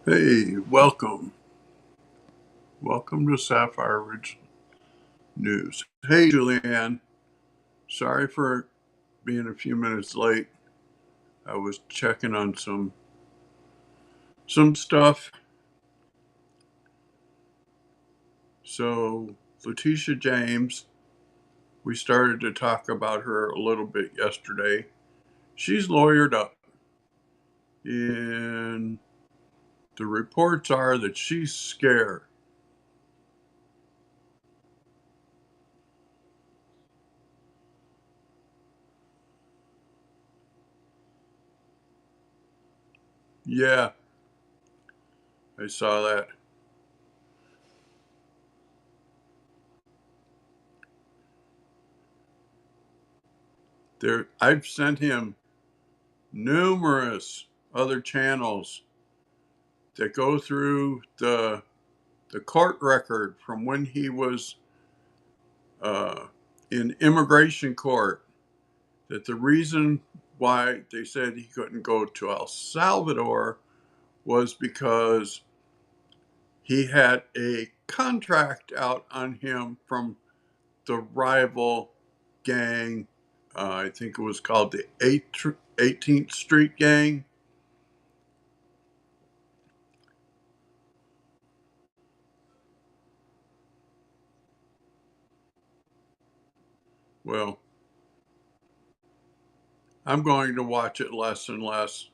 Hey, welcome. Welcome to Sapphire Ridge News. Hey, Julianne. Sorry for being a few minutes late. I was checking on some stuff. So, Leticia James, we started to talk about her a little bit yesterday. She's lawyered up, and the reports are that she's scared. Yeah, I saw that. I've sent him numerous other channels that go through the court record from when he was uh, in immigration court. That the reason why they said he couldn't go to El Salvador was because he had a contract out on him from the rival gang. I think it was called the 18th Street Gang. Well, I'm going to watch it less and less.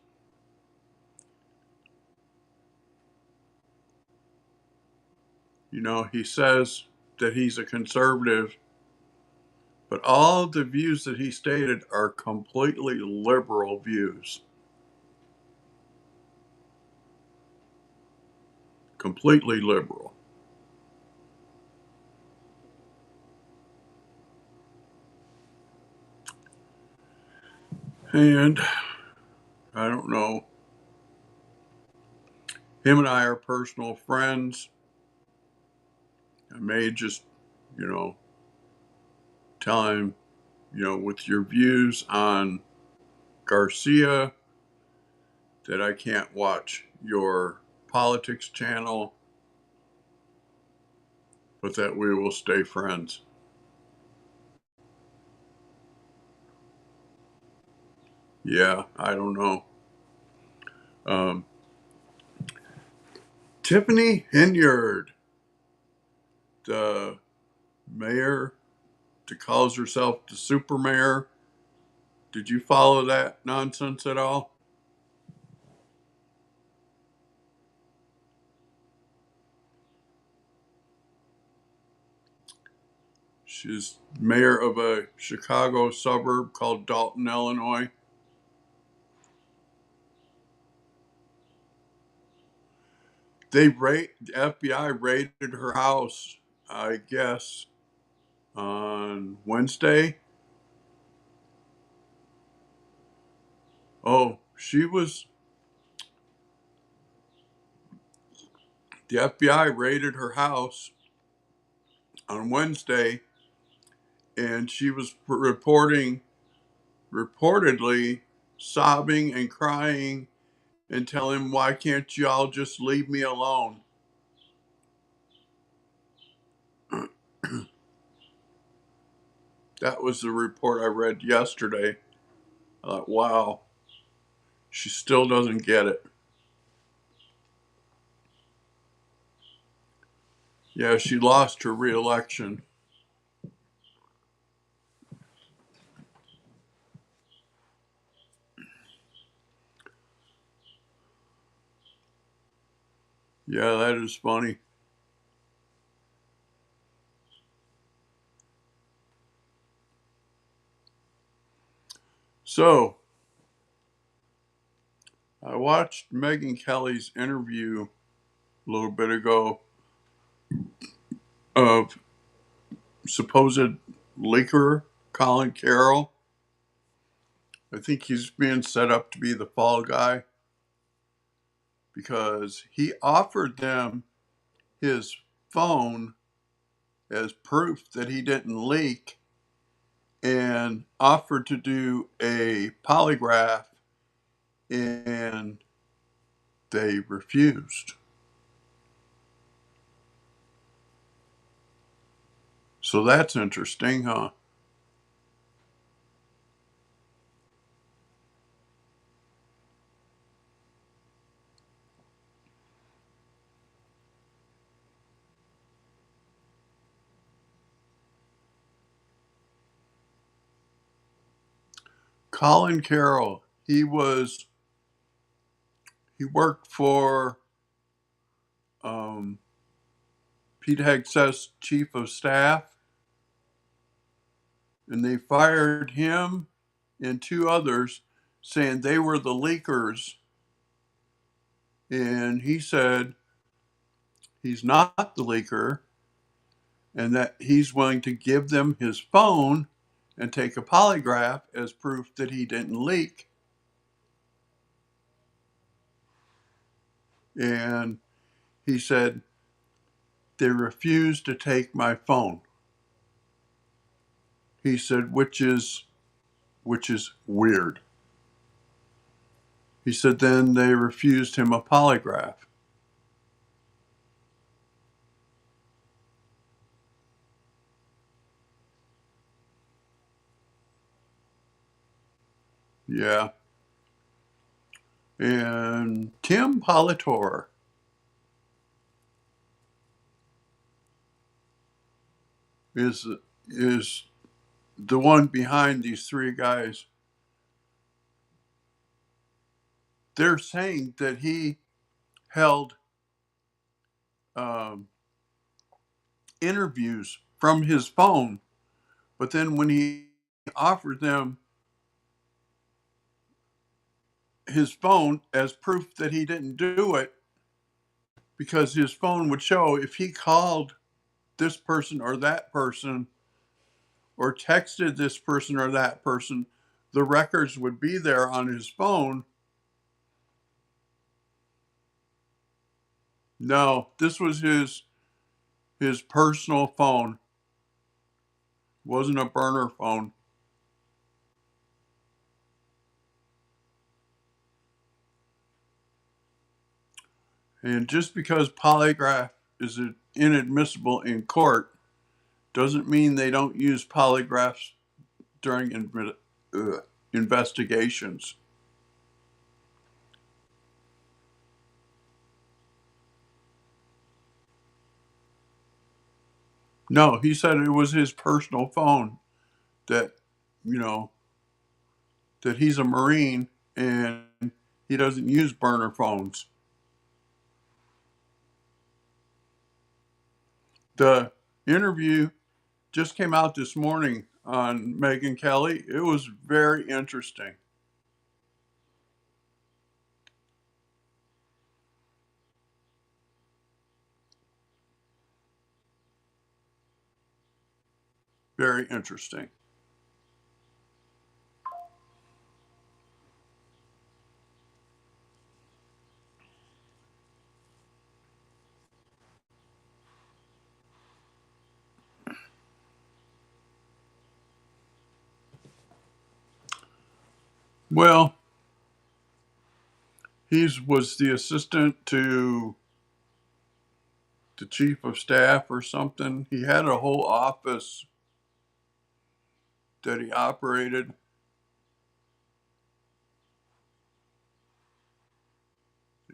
You know, he says that he's a conservative, but all the views that he stated are completely liberal views. Completely liberal. And I don't know, him and I are personal friends. I may just, you know, tell him, with your views on Garcia, that I can't watch your politics channel, but that we will stay friends. Yeah, I don't know. Um, Tiffany Henyard, the mayor that calls herself the super mayor. Did you follow that nonsense at all? She's mayor of a Chicago suburb called Dalton, Illinois. The FBI raided her house, I guess, on Wednesday. Oh, the FBI raided her house on Wednesday, and she was reportedly sobbing and crying and telling him, "Why can't y'all just leave me alone?" That was the report I read yesterday. I thought, wow, she still doesn't get it. Yeah, she lost her reelection. Yeah, that is funny. So, I watched Megyn Kelly's interview a little bit ago of supposed leaker Colin Carroll. I think he's being set up to be the fall guy because he offered them his phone as proof that he didn't leak and offered to do a polygraph, and they refused. So that's interesting, huh? Colin Carroll, he worked for um, Pete Hegseth's chief of staff, and they fired him and two others saying they were the leakers. And he said he's not the leaker and that he's willing to give them his phone and take a polygraph as proof that he didn't leak. And he said, they refused to take my phone. He said, which is weird. He said, then they refused him a polygraph. Yeah. And Tim Politor is is the one behind these three guys. They're saying that he held um, interviews from his phone, but then when he offered them his phone as proof that he didn't do it, because his phone would show if he called this person or that person or texted this person or that person, the records would be there on his phone. No, this was his personal phone. Wasn't a burner phone. And just because polygraph is inadmissible in court doesn't mean they don't use polygraphs during investigations. No, he said it was his personal phone that, you know, that he's a Marine and he doesn't use burner phones. The interview just came out this morning on Megyn Kelly. It was very interesting. Very interesting. Well, he was the assistant to the chief of staff or something. He had a whole office that he operated.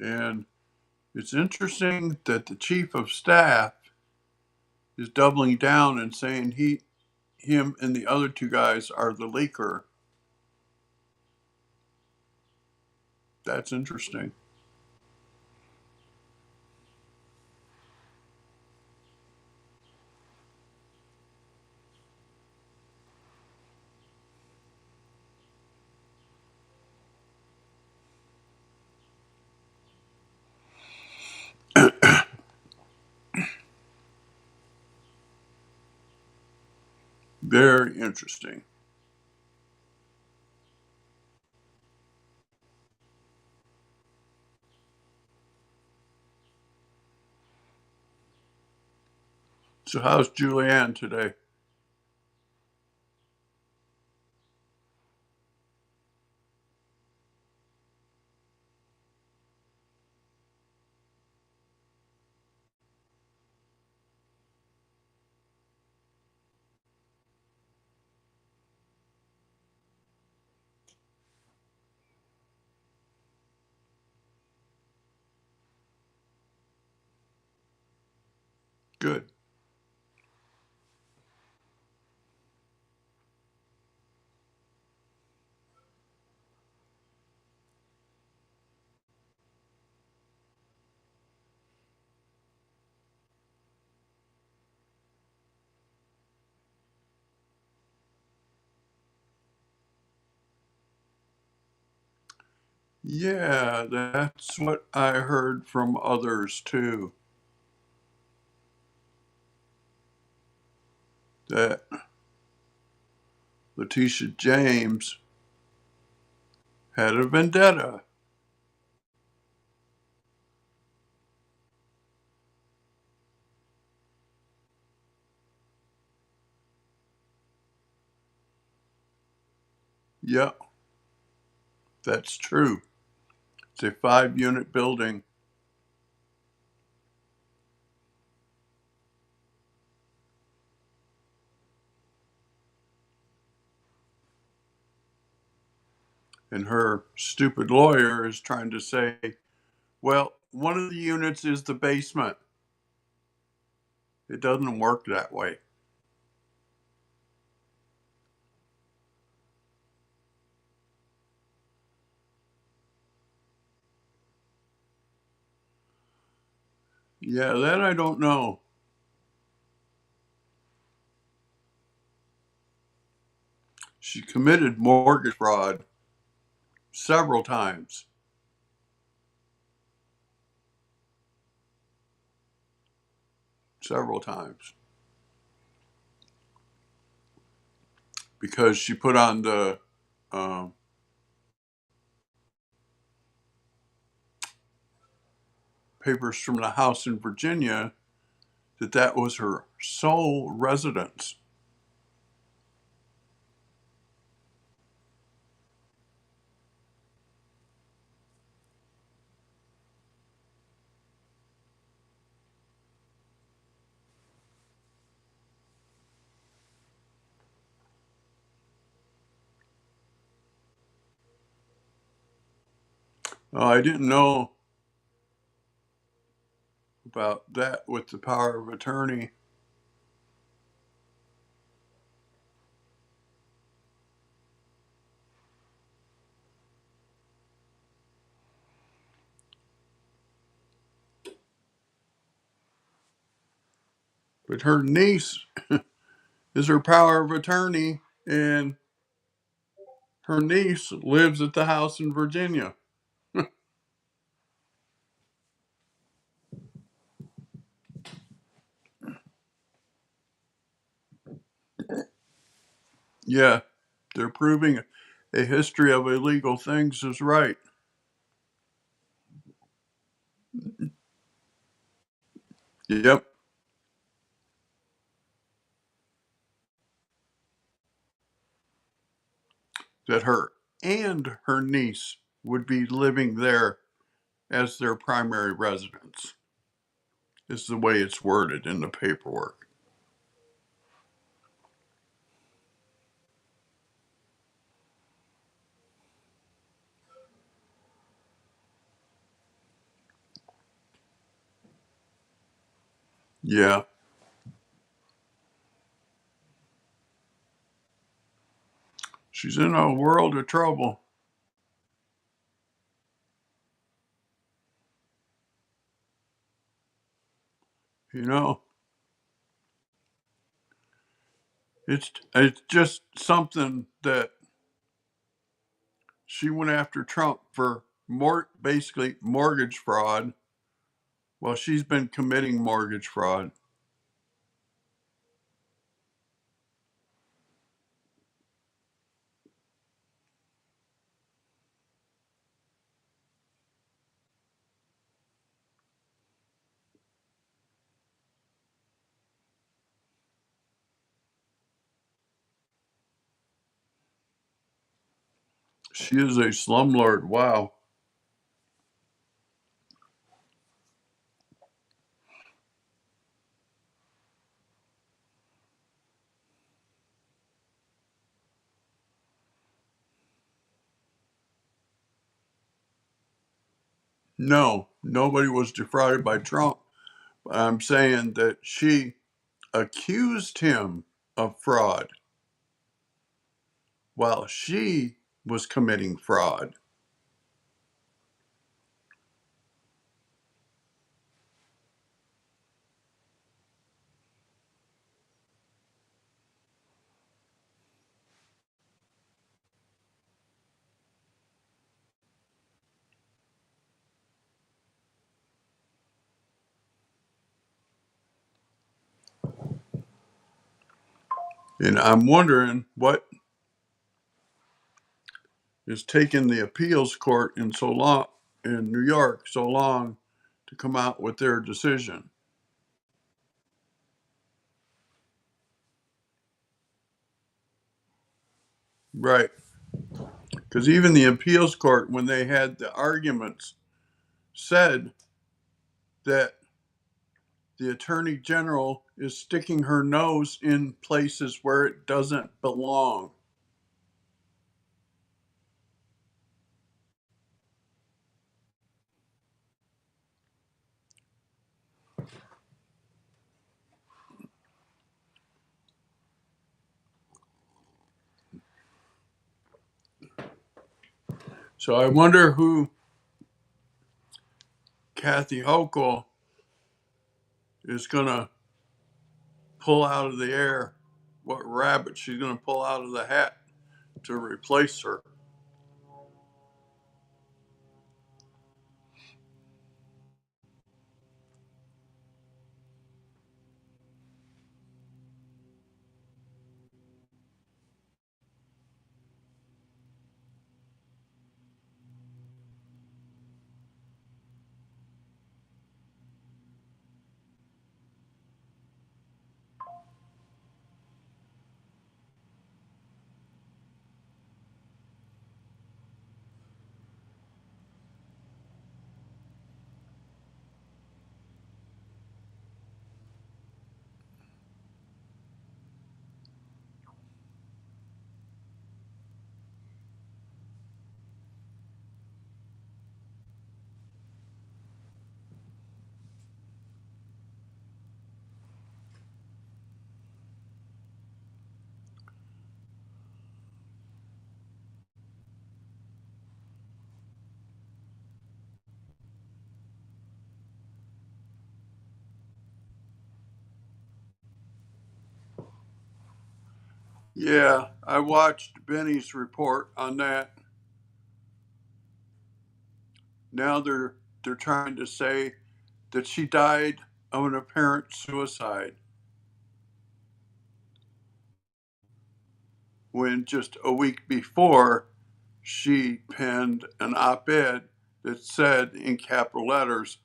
And it's interesting that the chief of staff is doubling down and saying him and the other two guys are the leaker. That's interesting. Very interesting. So, how's Julianne today? Good. Yeah, that's what I heard from others too. That Leticia James had a vendetta. Yeah, that's true. It's a 5-unit building. And her stupid lawyer is trying to say, well, one of the units is the basement. It doesn't work that way. Yeah, that I don't know. She committed mortgage fraud several times. Several times. Because she put on the um, papers from the house in Virginia that that was her sole residence. I didn't know about that with the power of attorney. But her niece is her power of attorney, and her niece lives at the house in Virginia. Yeah, they're proving a history of illegal things is right. Yep, that her and her niece would be living there as their primary residence, is the way it's worded in the paperwork. Yeah, she's in a world of trouble. You know, it's just something that she went after Trump for basically mortgage fraud. Well, she's been committing mortgage fraud. She is a slumlord. Wow. No, nobody was defrauded by Trump. I'm saying that she accused him of fraud while she was committing fraud. And I'm wondering what is taking the appeals court in New York so long to come out with their decision. Right. Because even the appeals court, when they had the arguments, said that the attorney general is sticking her nose in places where it doesn't belong. So I wonder who Kathy Hochul is going to pull out of the air, what rabbit she's going to pull out of the hat to replace her. Yeah, I watched Benny's report on that. Now they're trying to say that she died of an apparent suicide when just a week before she penned an op-ed that said in capital letters,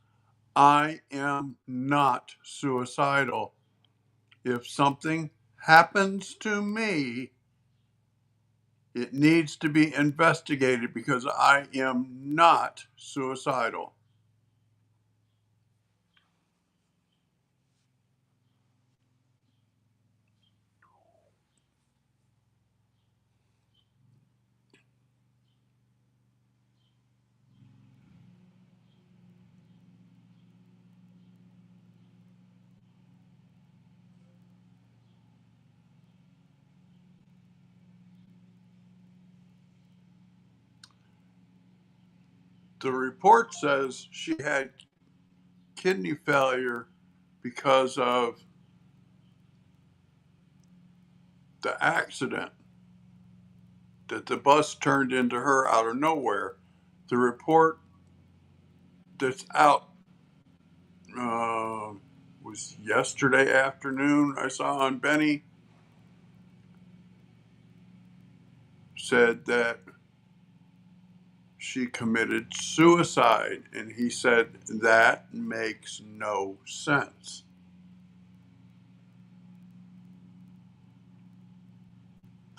I am not suicidal. If something happens to me, it needs to be investigated because I am not suicidal. The report says she had kidney failure because of the accident that the bus turned into her out of nowhere. The report that's out was yesterday afternoon, I saw on Benny, said that she committed suicide. And he said, that makes no sense.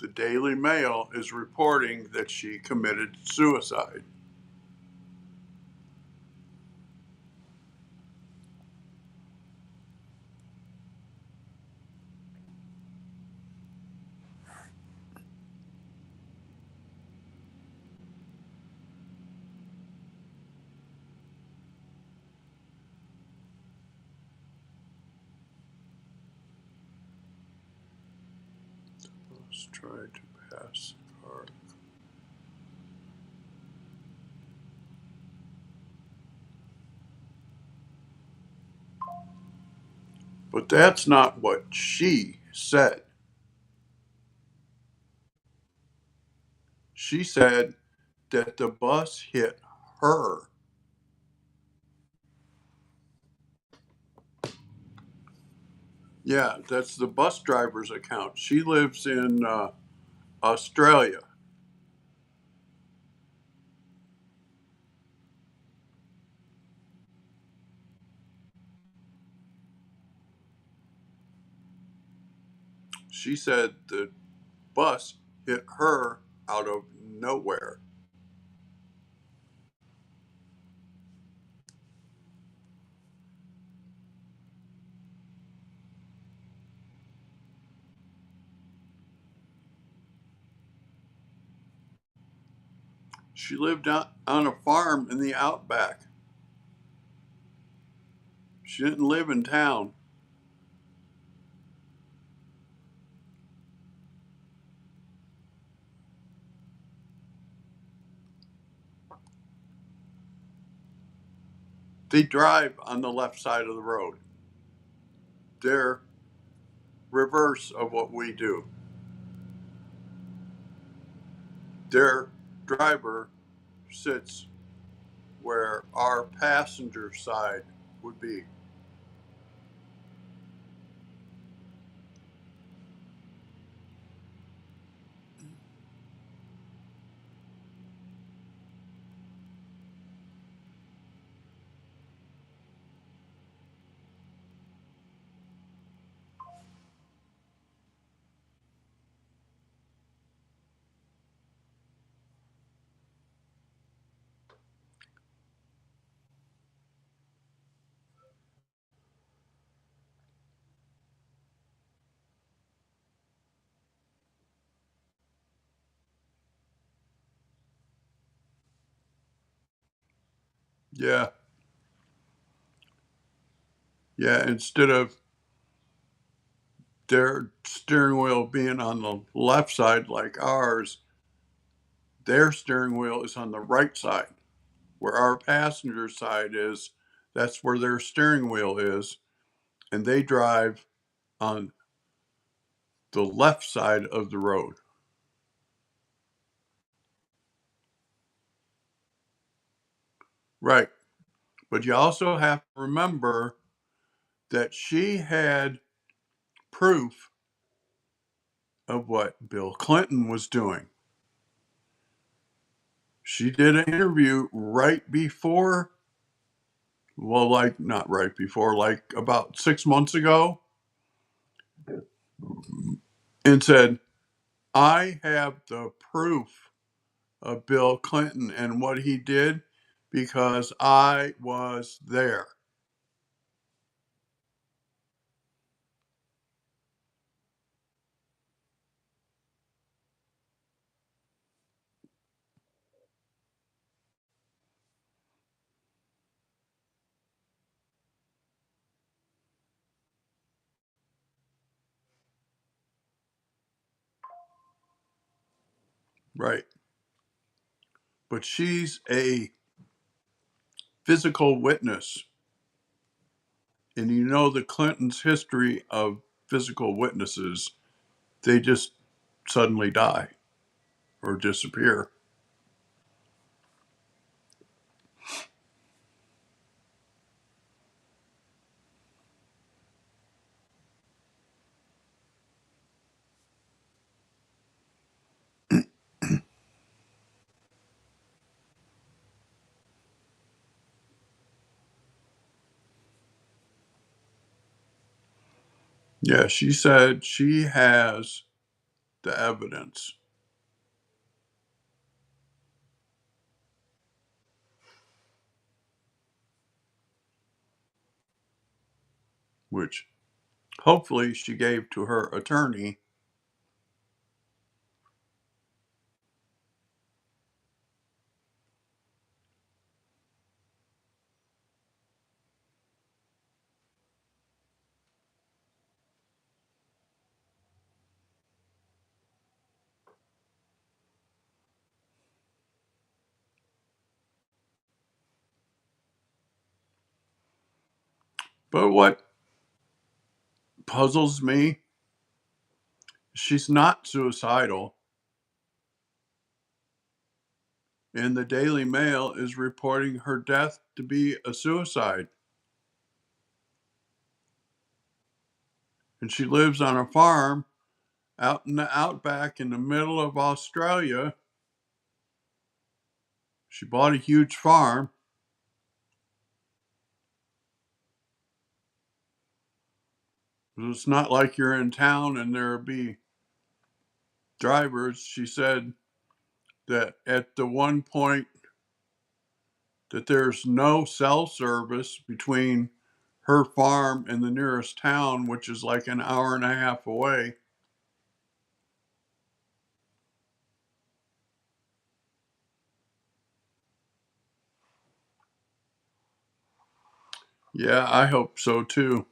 The Daily Mail is reporting that she committed suicide. bus tried to pass the car. But that's not what she said. She said that the bus hit her. Yeah, that's the bus driver's account. She lives in Australia. She said the bus hit her out of nowhere. She lived on a farm in the outback. She didn't live in town. They drive on the left side of the road. They're reverse of what we do. Their driver sits where our passenger side would be. Yeah, yeah. Instead of their steering wheel being on the left side like ours, their steering wheel is on the right side. Where our passenger side is, that's where their steering wheel is. And they drive on the left side of the road. Right. But you also have to remember that she had proof of what Bill Clinton was doing. She did an interview right before, well, like not right before, like about 6 months ago, and said, I have the proof of Bill Clinton and what he did because I was there. Right. But she's a physical witness. And you know the Clintons' history of physical witnesses, they just suddenly die or disappear. Yeah, she said she has the evidence, which hopefully she gave to her attorney. But what puzzles me, she's not suicidal. And the Daily Mail is reporting her death to be a suicide. And she lives on a farm out in the outback in the middle of Australia. She bought a huge farm. It's not like you're in town and there'll be drivers. She said that at the one point that there's no cell service between her farm and the nearest town, which is like an hour and a half away. Yeah, I hope so too.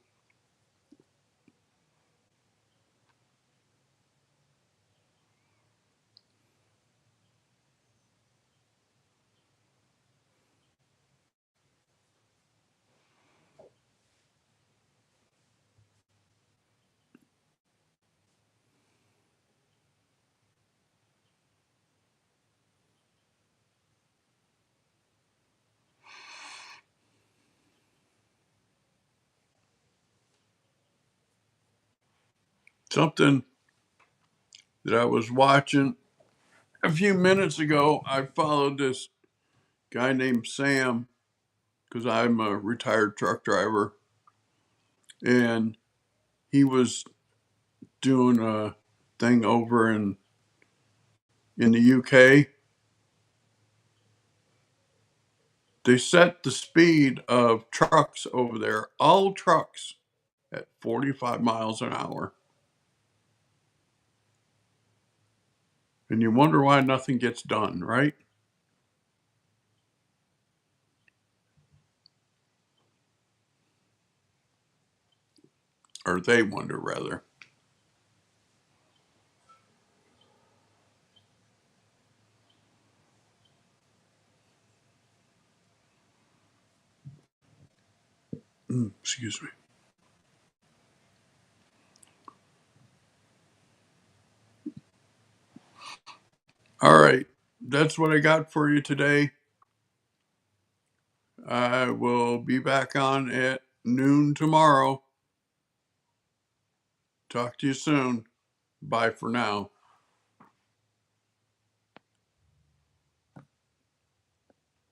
Something that I was watching a few minutes ago, I followed this guy named Sam because I'm a retired truck driver, and he was doing a thing over in the UK. They set the speed of trucks over there, all trucks, at 45 miles an hour. And you wonder why nothing gets done, right? Or they wonder, rather. Excuse me. All right. That's what I got for you today. I will be back on at noon tomorrow. Talk to you soon. Bye for now.